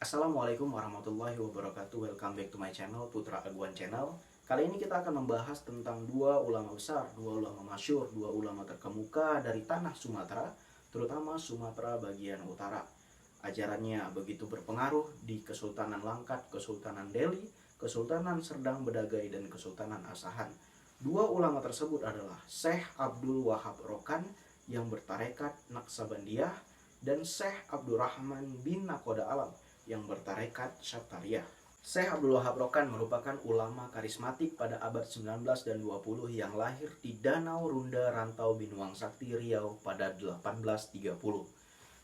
Assalamualaikum warahmatullahi wabarakatuh. Welcome back to my channel, Putra Aguan Channel. Kali ini kita akan membahas tentang dua ulama besar, dua ulama masyhur, dua ulama terkemuka dari tanah Sumatera, terutama Sumatera bagian utara. Ajarannya begitu berpengaruh di Kesultanan Langkat, Kesultanan Delhi, Kesultanan Serdang Bedagai, dan Kesultanan Asahan. Dua ulama tersebut adalah Syekh Abdul Wahab Rokan yang bertarekat Naqsabandiyah dan Syekh Abdurrahman bin Nakhoda Alam yang bertarekat Syattariyah. Syekh Abdul Wahab Rokan merupakan ulama karismatik pada abad 19 dan 20 yang lahir di Danau Runda Rantau Binuang Sakti Riau pada 1830.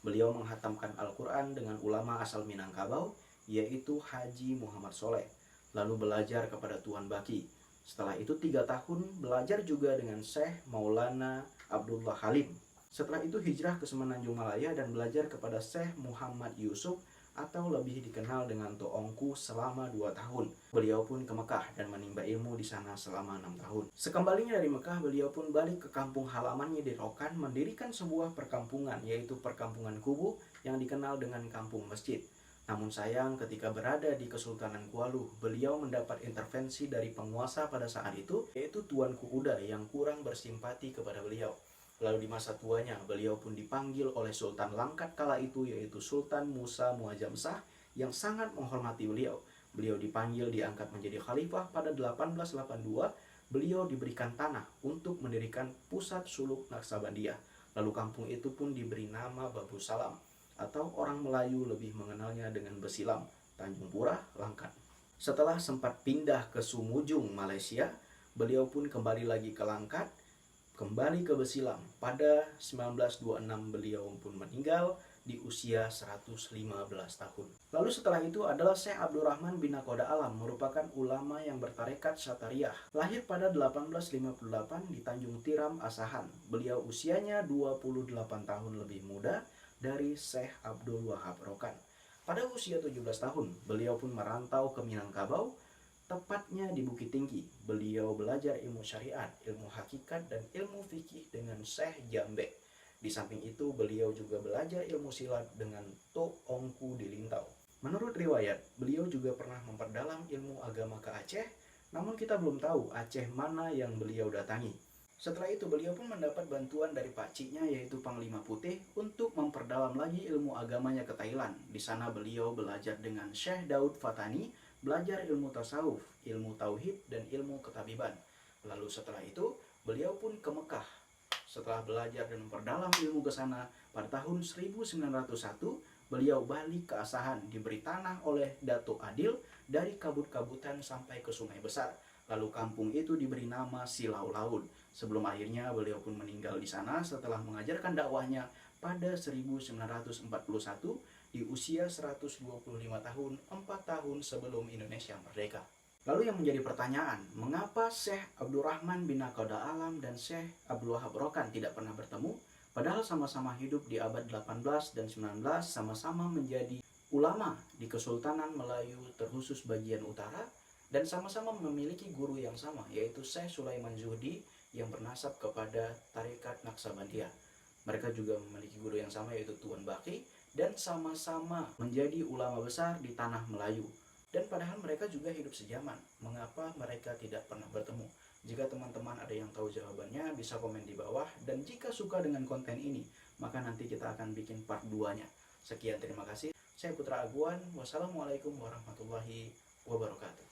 Beliau menghatamkan Al-Quran dengan ulama asal Minangkabau, yaitu Haji Muhammad Soleh, lalu belajar kepada Tuan Baki. Setelah itu 3 tahun belajar juga dengan Syekh Maulana Abdullah Halim. Setelah itu hijrah ke Semenanjung Malaya dan belajar kepada Syekh Muhammad Yusuf atau lebih dikenal dengan Toongku selama 2 tahun. Beliau pun ke Mekah dan menimba ilmu di sana selama 6 tahun. Sekembalinya dari Mekah, beliau pun balik ke kampung halamannya di Rokan, mendirikan sebuah perkampungan, yaitu Perkampungan Kubu yang dikenal dengan Kampung Masjid. Namun sayang, ketika berada di Kesultanan Kuala, beliau mendapat intervensi dari penguasa pada saat itu, yaitu Tuanku Uda yang kurang bersimpati kepada beliau. Lalu di masa tuanya, beliau pun dipanggil oleh Sultan Langkat kala itu, yaitu Sultan Musa Muazzam Shah, yang sangat menghormati beliau. Beliau dipanggil diangkat menjadi khalifah pada 1882. Beliau diberikan tanah untuk mendirikan pusat suluk Naqsabandiyah. Lalu kampung itu pun diberi nama Babu Salam, atau orang Melayu lebih mengenalnya dengan Besilam, Tanjung Pura, Langkat. Setelah sempat pindah ke Sumujung, Malaysia, beliau pun kembali lagi ke Langkat, kembali ke Besilam. Pada 1926 beliau pun meninggal di usia 115 tahun. Lalu setelah itu adalah Syekh Abdurrahman bin Nakhoda Alam, merupakan ulama yang bertarekat Syattariyah. Lahir pada 1858 di Tanjung Tiram, Asahan. Beliau usianya 28 tahun lebih muda dari Syekh Abdul Wahab Rokan. Pada usia 17 tahun, beliau pun merantau ke Minangkabau, tepatnya di Bukit Tinggi. Beliau belajar ilmu syariat, ilmu hakikat, dan ilmu fikih dengan Syekh Jambe. Di samping itu, beliau juga belajar ilmu silat dengan Toongku di Lintau. Menurut riwayat, beliau juga pernah memperdalam ilmu agama ke Aceh, namun kita belum tahu Aceh mana yang beliau datangi. Setelah itu, beliau pun mendapat bantuan dari pakciknya, yaitu Panglima Putih, untuk memperdalam lagi ilmu agamanya ke Thailand. Di sana beliau belajar dengan Syekh Daud Fatani, belajar ilmu tasawuf, ilmu tauhid, dan ilmu ketabiban. Lalu setelah itu, beliau pun ke Mekah. Setelah belajar dan memperdalam ilmu ke sana, pada tahun 1901, beliau balik ke Asahan, diberi tanah oleh Datuk Adil dari kabut-kabutan sampai ke Sungai Besar. Lalu kampung itu diberi nama Silau Laut. Sebelum akhirnya beliau pun meninggal di sana setelah mengajarkan dakwahnya pada 1941 di usia 125 tahun, 4 tahun sebelum Indonesia merdeka. Lalu yang menjadi pertanyaan, mengapa Syekh Abdurrahman bin Nakhoda Alam dan Syekh Abdul Wahab Rokan tidak pernah bertemu? Padahal sama-sama hidup di abad 18 dan 19, sama-sama menjadi ulama di Kesultanan Melayu terkhusus bagian utara, dan sama-sama memiliki guru yang sama, yaitu Syekh Sulaiman Zuhdi yang bernasab kepada tarekat Naqsabandiyah. Mereka juga memiliki guru yang sama, yaitu Tuan Baki, dan sama-sama menjadi ulama besar di tanah Melayu. Dan padahal mereka juga hidup sejaman. Mengapa mereka tidak pernah bertemu? Jika teman-teman ada yang tahu jawabannya, bisa komen di bawah. Dan jika suka dengan konten ini, maka nanti kita akan bikin part 2-nya. Sekian, terima kasih. Saya Putra Aguan. Wassalamualaikum warahmatullahi wabarakatuh.